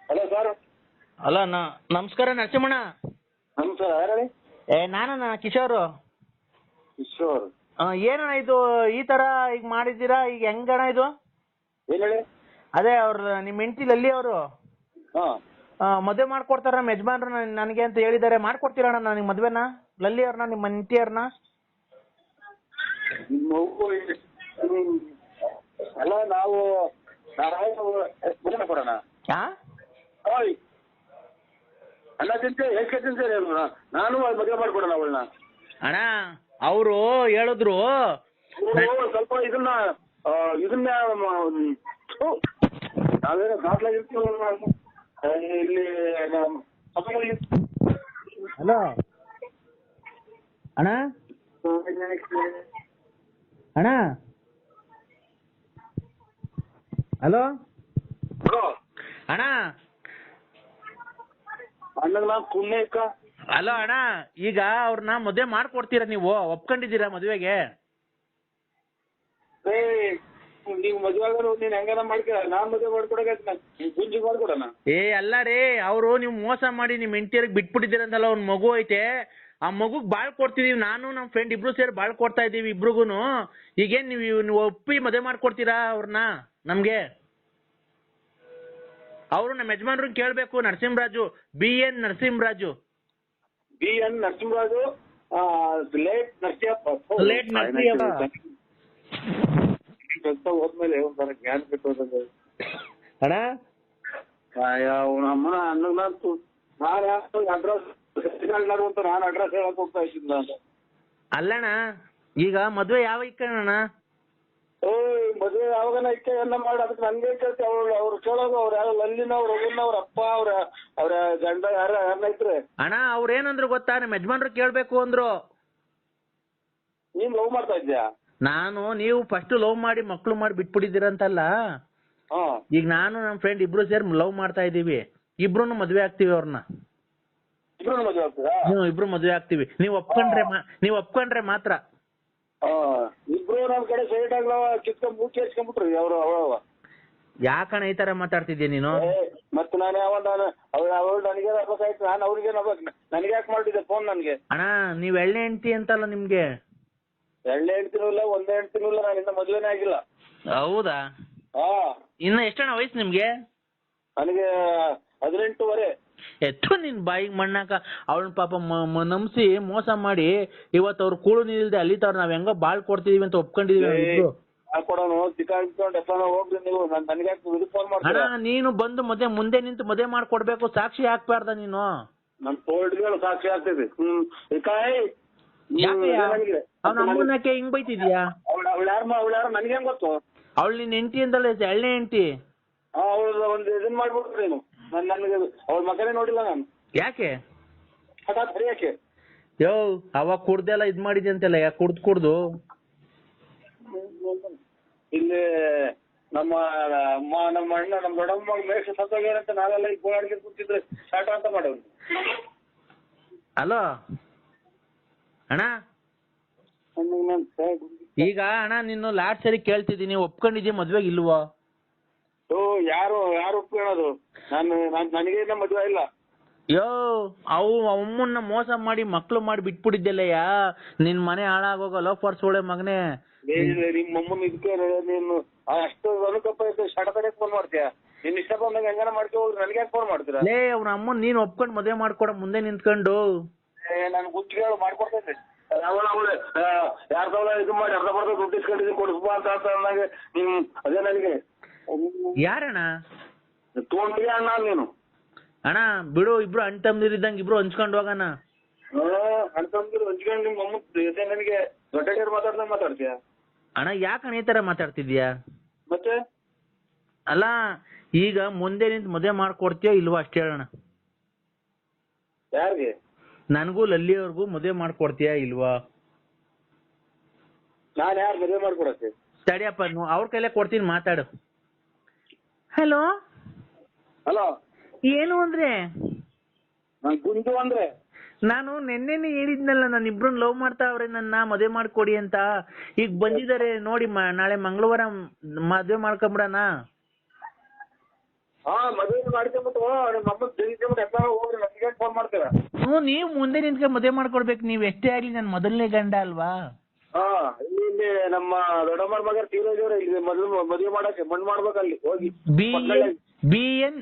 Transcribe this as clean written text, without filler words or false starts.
Hello sir. ಅಲ್ಲ ನಮಸ್ಕಾರ ನರಸಿಂಹಣ್ಣ. ನಮಸ್ಕಾರ, ಯಾರು? ನಾನಣ್ಣ ಕಿಶೋರ್. ಕಿಶೋರ್. ಏನಣ್ಣ ಇದು ಈ ತರ ಈಗ ಮಾಡಿದ್ದೀರಾ? ಈಗ ಹೆಂಗಣ್ಣ ಇದು? ಏನ್ ಹೇಳಿ? ಅದೇ ಅವ್ರ ನಿಮ್ಮ ಹೆಂಡತಿ ಲಲ್ಲಿ ಅವರು ಮದುವೆ ಮಾಡ್ಕೊಡ್ತಾರ ನಮ್ಮ ಯಜಮಾನ್ರು ನನಗೆ ಅಂತ ಹೇಳಿದ್ದಾರೆ. ಮಾಡ್ಕೊಡ್ತೀರಣ್ಣ ನನಗೆ ಮದ್ವೆನ? ಲಲ್ಲಿ ಅವ್ರನ್ನ, ನಿಮ್ಮ ಹೆಂಡತಿ ಅವ್ರನ್ನ? ಅಲ್ಲ, ನಾವು ಮದುವೆ ಕೊಡೋಣ. ಅಲ್ಲ ತಿಂತೆ ಎಷ್ಟು ತಿಂತಾರೆ ನಾನು ಮದುವೆ ಮಾಡ್ಕೊಡೋಣ ಅವಳನ್ನ. ಅಣ್ಣ ಅವರು ಹೇಳಿದ್ರು ಸ್ವಲ್ಪ ಇದನ್ನ ನಾವೇನೋ ದಾಖಲಾಗಿರ್ತೀವಿ ಇಲ್ಲಿ. ಹಲೋ ಅಣ್ಣ. ಅಣ್ಣ ಹಲೋ ಅಣ್ಣ. ಹಲೋ ಅಣ್ಣ, ಈಗ ಅವ್ರನ್ನ ಮದುವೆ ಮಾಡ್ಕೊಡ್ತೀರಾ? ನೀವು ಒಪ್ಕೊಂಡಿದ್ದೀರಾ ಮದುವೆಗೆ? ನೀವು ಮದುವೆ ನೀನ್ ಹೆಂಗಾರ ಮಾಡ್ಕೊ, ನಾನ್ ಮದುವೆ ಮಾಡ್ಕೊಡಕ್ಕೆ ಮಾಡ್ಕೊಡೋಣ. ಅಲ್ಲ ರೀ, ಅವರು ನೀವು ಮೋಸ ಮಾಡಿ ನಿಮ್ ಹೆಂಡತಿಯರಿಗೆ ಬಿಟ್ಬಿಟ್ಟಿದ್ದೀರಂತಲ್ಲ, ಒಂದ್ ಮಗು ಐತೆ, ಆ ಮಗುಗ್ ಬಾಳ್ ಕೊಡ್ತಿದೀವಿ. ನಾನು ನಮ್ ಫ್ರೆಂಡ್ ಇಬ್ರು ಸೇರಿ ಬಾಳ್ ಕೊಡ್ತಾ ಇದೀವಿ ಇಬ್ರಿಗೂನು. ಈಗೇನ್ ನೀವು ಒಪ್ಪಿ ಮದುವೆ ಮಾಡ್ಕೊಡ್ತೀರಾ ಅವ್ರನ್ನ ನಮ್ಗೆ? ಅವರು ನಮ್ಮ ಯಜಮಾನ್ರು ಕೇಳ್ಬೇಕು. Narasimharaju, BN Narasimharaju. BN Narasimharaju, late Narasimhappa. ಕೆಲಸ ಹೋದ್ಮೇಲೆ ಒಂಥರ ಜ್ಞಾನ ಬಿಟ್ಟು ಅಣ್ಣ. ಅಮ್ಮನ ಅನ್ನಂತೂ ನಾನು ಅಡ್ರೆಸ್ ಅಂತ ನಾನು ಅಡ್ರೆಸ್ ಹೇಳಕ್ ಹೋಗ್ತಾ ಇದ್ದಿಲ್ಲ ಅಂತ. ಅಲ್ಲಣ್ಣ, ಈಗ ಮದ್ವೆ ಯಾವ ಇಕ್ಕಣ್ಣ? ಮದುವೆ ಯಾವಾಗನ ಇಕ್ಕೆ ಎಲ್ಲ ಮಾಡಿ ಅದಕ್ಕೆ ನನ್ಗೆ ಕೇಳ್ತಿ. ಅವ್ರು ಕೇಳೋದು ಅವ್ರು ಯಾರು ಲಲ್ಲಿನ ಅವ್ರ ಅವ್ರ ಅಪ್ಪ ಅವ್ರ ಗಂಡ ಯಾರನ್ನ ಇದ್ರೆ. ಅಣ್ಣ ಅವ್ರ ಏನಂದ್ರು ಗೊತ್ತಾ? ನಮ್ಮ ಯಜಮಾನ್ರು ಕೇಳ್ಬೇಕು ಅಂದ್ರು. ನೀನ್ ಲವ್ ಮಾಡ್ತಾ ಇದ್ಯಾ? ನೀವು ಫಸ್ಟ್ ಲವ್ ಮಾಡಿ ಮಕ್ಳು ಮಾಡಿ ಬಿಟ್ಬಿಟ್ಟಿದ್ದೀರಂತಲ್ಲ. ಈಗ ನಾನು ನಮ್ಮ ಫ್ರೆಂಡ್ ಇಬ್ರು ಸೇರಿ ಲವ್ ಮಾಡ್ತಾ ಇದೀವಿ. ಇಬ್ರು ಮದ್ವೆ ಆಗ್ತೀವಿ ಅವ್ರನ್ನ. ಇಬ್ರು ಮದ್ವೆ ಆಗ್ತೀವಿ. ನೀವು ಒಪ್ಕೊಂಡ್ರೆ ಮಾತ್ರ. ಇಬ್ರು ನಮ್ ಕಡೆ ಸೈಡ್ ಆಗ್ಲವ ಕಿತ್ಕೊಂಡ್ ಮೂಕಿ ಹಚ್ಕೊಂಡ್ಬಿಟ್ರಿ ಅವ್ರು. ಯಾಕಣ್ಣ ಈ ತರ ಮಾತಾಡ್ತಿದ್ಯಾ ನೀನು? ಮತ್ತೆ ನಾನು ಅವಳು ನನಗೆ ಆಗ್ಬೇಕಾಯ್ತು, ನಾನು ಅವ್ರಿಗೆ ನನಗೆ ಯಾಕೆ ಮಾಡಿದ್ದೆ ಫೋನ್ ನನ್ಗೆ? ಅಣ್ಣ ನೀವ್ ಎಳ್ಳೆ ಹೆಂಡ್ತಿ ಅಂತಲ್ಲ ನಿಮ್ಗೆ? ಎಳ್ಳೆ ಹೆಂಡ್ತಿನೂ ಇಲ್ಲ, ಒಂದೇ ಹೆಂಡ್ತಿನೂ ಇಲ್ಲ, ನಾನು ಇನ್ನ ಮದ್ವೆನೇ ಆಗಿಲ್ಲ. ಹೌದಾ? ಇನ್ನ ಎಷ್ಟಣ್ಣ ವಯಸ್ಸು ನಿಮ್ಗೆ? ನನಗೆ 18 ಎತ್ತು ನಿನ್ ಬಾಯಿಗೆ ಮಣ್ಣಾಕ. ಅವಳ ಪಾಪ ನಂಬಿಸಿ ಮೋಸ ಮಾಡಿ ಇವತ್ತು ಅವ್ರು ಕೂಳು ನಿಲ್ದೆ ಅಲ್ಲಿತವ್ರು. ನಾವ್ ಹೆಂಗೋ ಬಾಳ್ ಕೊಡ್ತಿದೀವಿ ಅಂತ ಒಪ್ಕೊಂಡಿದೀವಿ. ಹೋಗ್ರಿ ನೀವು, ನನಗೆ ಫೋನ್ ಮಾಡಿ. ಅಣ್ಣ ನೀನು ಬಂದು ಮುಂದೆ ನಿಂತು ಮದುವೆ ಮಾಡ್ಕೊಡ್ಬೇಕು. ಸಾಕ್ಷಿ ಹಾಕ್ಬಾರ್ದ ನೀನು? ನನ್ ಕೋಲ್ಡ್ಗಳು ಸಾಕ್ಷಿ ಆಗ್ತಿದೆ. ಅವ್ನ ಅಮ್ಮನಕ್ಕೆ ಹಿಂಗ್ ಬೈತಿದ್ಯಾ? ಅವಳು ಯಾರು ನನ್ಗೆ ಹೆಂಗ್ ಗೊತ್ತು? ಅವಳು ನಿನ್ ಹೆಂಡತಿ ಅಂತಲ್ಲ, ಎಳ್ಳೆ ಹೆಂಡತಿ. ಅವಳು ಒಂದು ಇದನ್ ಮಾಡ್ಬಿಟ್ರಿ ನೀನು. ನನಗೆ ಅವಳ ಮಗನೇ ನೋಡಿಲ್ಲ ನಾನು. ಯಾಕೆ? ಹಠಾತ್ ಹರಿಯಾಕೆ? ಅವಾಗ ಕುಡ್ದೆಲ್ಲ ಇದ್ ಮಾಡಿದ್ಯ ಅಂತೆಲ್ಲ. ಯಾಕೆ ಕುಡ್ದು ಇಲ್ಲಿ ನಮ್ಮ ಅಣ್ಣ ನಮ್ಮ ದೊಡ್ಡಮ್ಮ ಮೇಷ ಸತ್ತೋಗ್ಯಾರಂತ ನಾವೆಲ್ಲ ಈಗ ಗೋಳಾಡಿಗೆ ಕೂತಿದ್ರೆ ಶಾಟ ಅಂತ ಮಾಡೋದು. ಹಲೋ ಅಣ್ಣ, ಈಗ ಅಣ್ಣ ನಿನ್ನ ಲಾಸ್ಟ್ ಸರಿ ಕೇಳ್ತಿದ್ದೀನಿ, ಒಪ್ಕೊಂಡಿದ್ಯಾ ಮದ್ವೆಗೆ ಇಲ್ವೋ? ಯಾರು ಒಪ್ಕೊಳ್ಳೋದು? ನನಗೆ ಮದುವೆ ಇಲ್ಲ. ಅಮ್ಮನ್ನ ಮೋಸ ಮಾಡಿ ಮಕ್ಳು ಮಾಡಿ ಬಿಟ್ಬಿಟ್ಟಿದ್ದೆಲ್ಲಯ್ಯ. ನಿನ್ ಮನೆ ಹಾಳಾಗೋಗ ಲೋಫರ್ಸ್ ಒಳ್ಳೆ ಮಗನೇ. ನಿಮ್ಮ ಅಮ್ಮನ ಇದಕ್ಕೆ ನೀನು ಅಷ್ಟು ಅನುಕಂಪ ಇತ್ತು, ಶಟತನೆ ಫೋನ್ ಮಾಡ್ತೀಯ? ನಿನ್ ಇಷ್ಟ ಬಂದಾಗ ಹೆಂಗಾನ ಮಾಡ್ಕೊ ಹೋಗ್ರಿ, ನನಗೆ ಯಾಕೆ ಫೋನ್ ಮಾಡ್ತೀರಾ? ಅವ್ನ ಅಮ್ಮನ್ ನೀನ್ ಒಪ್ಕೊಂಡು ಮದುವೆ ಮಾಡ್ಕೊಡ ಮುಂದೆ ನಿಂತ್ಕೊಂಡು. ನಾನು ಗುತ್ತಿಗೆ ಮಾಡ್ಕೊಡ್ತೈತೆ. ಅವಳೆ 2000 ಇದು ಮಾಡಿ ಅರ್ಧ ಬರ್ಧ ದುಡ್ಡು ಇಸ್ಕೊಂಡಿದ್ದೀನಿ ಕೊಡಿಸ್ಬಾ ಅಂತ ಅಂದಾಗ ಅದೇ ನನಗೆ ಯಾರಣ್ಣ ತೊಗೊಂಡಿಗೆ ಅಣ್ಣ ನೀನು? ಅಣ್ಣ ಬಿಡು, ಇಬ್ರು ಅಣ್ಣ ತಮ್ಮದಿರಿದ್ದಂಗೆ ಇಬ್ರು ಹಂಚ್ಕೊಂಡು ಹೋಗೋಣ. ಅಣ್ಣ ತಮ್ಮದಿರು ಹಂಚ್ಕೊಂಡು ನಿಮ್ಮ ಅಮ್ಮ ನನಗೆ ದೊಡ್ಡ ಮಾತಾಡ್ತೀಯ? ಅಣ್ಣ ಯಾಕಣ್ಣ ಈ ತರ ಮಾತಾಡ್ತಿದ್ಯಾ? ಮತ್ತೆ ಅಲ್ಲ ಈಗ ಮುಂದೆ ನಿಂತು ಮದುವೆ ಮಾಡ್ಕೊಡ್ತೀಯೋ ಇಲ್ವಾ ಅಷ್ಟೇ ಹೇಳೋಣ. ಯಾರಿಗೆ? ನನಗೂ ಲಲ್ಲಿ ಅವ್ರಿಗೂ ಮದುವೆ ಮಾಡ್ಕೊಡ್ತೀಯಾ ಇಲ್ವಾ? ನಾನು ಯಾರು ಮದುವೆ ಮಾಡ್ಕೊಡಕ್ಕೆ? ತಡಿಯಪ್ಪ, ಅವ್ರ ಕೈಲೇ ಕೊಡ್ತೀನಿ, ಮಾತಾಡು. ಹಲೋ ಏನು ಅಂದ್ರೆ? ಗುಂಡು ಅಂದ್ರೆ ನಾನು ನೆನ್ನೆನೆ ಹೇಳಿದ್ನಲ್ಲ, ನಾನು ಇಬ್ರನ್ನ ಲವ್ ಮಾಡ್ತಾವ್ರೆ, ನನ್ನ ಮದುವೆ ಮಾಡ್ಕೊಡಿ ಅಂತ. ಈಗ ಬಂದಿದ್ದಾರೆ ನೋಡಿ, ನಾಳೆ ಮಂಗಳವಾರ ಮದುವೆ ಮಾಡ್ಕೊಂಬಿಡಣ. ಹಾ ಮದುವೆ ಮಾಡ್ಕೊಂಬಿಟ್ಟು ನಿಮ್ಮ ಅಮ್ಮ ಜಗಿಸ್ಕೊಂಬಿಟ್ಟು ಎಲ್ಲ ಹೋಗ್ರಿ ನನಗೆ ಫೋನ್ ಮಾಡ್ತೀರಾ. ನೀವು ಮುಂದೆ ನಿಂತ್ಕೊಂಡು ಮದುವೆ ಮಾಡ್ಕೊಡ್ಬೇಕು. ನೀವ್ ಎಷ್ಟೇ ಆಗ್ಲಿ ನನ್ ಮೊದಲನೇ ಗಂಡ ಅಲ್ವಾ. ಹಾ ಇಲ್ಲಿ ನಮ್ಮ ದೊಡ್ಡಮ್ಮನ ಮಗ ತೀರೋಜವ್ರೆ ಇಲ್ಲಿ ಮದುವೆ ಮಾಡಕ್ಕೆ ಮಣ್ಣು ಮಾಡ್ಬೇಕಲ್ಲಿ ಹೋಗಿ BN